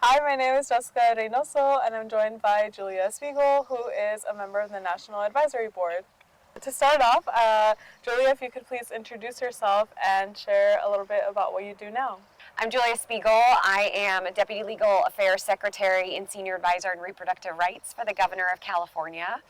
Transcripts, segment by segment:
Hi, my name is Jessica Reynoso, and I'm joined by Julia Spiegel, who is a member of the National Advisory Board. To start off, Julia, if you could please introduce yourself and share a little bit about what you do now. I'm Julia Spiegel. I am a Deputy Legal Affairs Secretary and Senior Advisor in Reproductive Rights for the Governor of California.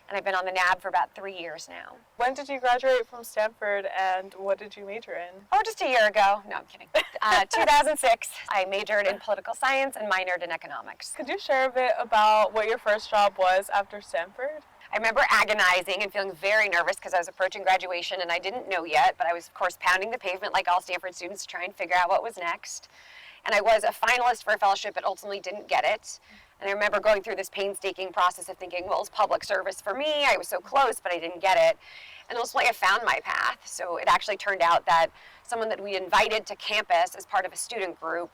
And I've been on the NAB for about 3 years now. When did you graduate from Stanford, and what did you major in? Oh, just a year ago. No, I'm kidding. 2006. I majored in political science and minored in economics. Could you share a bit about what your first job was after Stanford? I remember agonizing and feeling very nervous because I was approaching graduation and I didn't know yet, but I was, of course, pounding the pavement like all Stanford students to try and figure out what was next. And I was a finalist for a fellowship, but ultimately didn't get it. And I remember going through this painstaking process of thinking, well, it's public service for me. I was so close, but I didn't get it. And ultimately, I found my path. So it actually turned out that someone that we invited to campus as part of a student group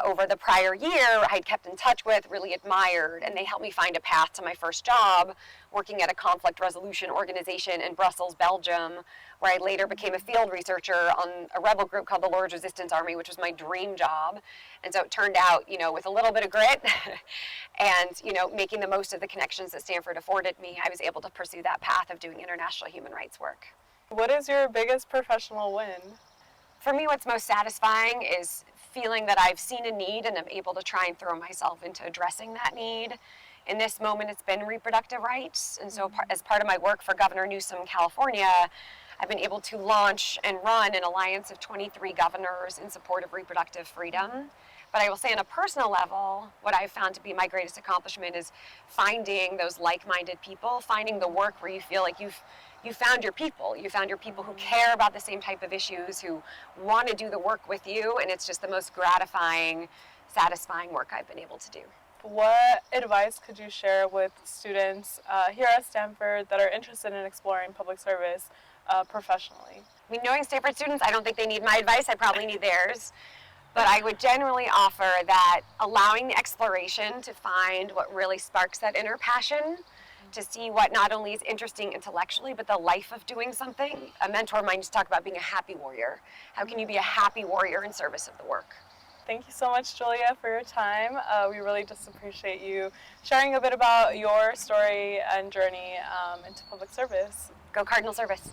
over the prior year, I had kept in touch with, really admired, and they helped me find a path to my first job, working at a conflict resolution organization in Brussels, Belgium, where I later became a field researcher on a rebel group called the Lord's Resistance Army, which was my dream job. And so it turned out, with a little bit of grit and, making the most of the connections that Stanford afforded me, I was able to pursue that path of doing international human rights work. What is your biggest professional win? For me, what's most satisfying is feeling that I've seen a need and I'm able to try and throw myself into addressing that need. In this moment, it's been reproductive rights. And so as part of my work for Governor Newsom, California, I've been able to launch and run an alliance of 23 governors in support of reproductive freedom. But I will say on a personal level, what I've found to be my greatest accomplishment is finding those like-minded people, finding the work where you feel like you found your people. You found your people who care about the same type of issues, who want to do the work with you, and it's just the most gratifying, satisfying work I've been able to do. What advice could you share with students here at Stanford that are interested in exploring public service professionally? I mean, knowing Stanford students, I don't think they need my advice. I probably need theirs. But I would generally offer that allowing the exploration to find what really sparks that inner passion, to see what not only is interesting intellectually, but the life of doing something. A mentor of mine used to talk about being a happy warrior. How can you be a happy warrior in service of the work? Thank you so much, Julia, for your time. We really just appreciate you sharing a bit about your story and journey into public service. Go Cardinal Service.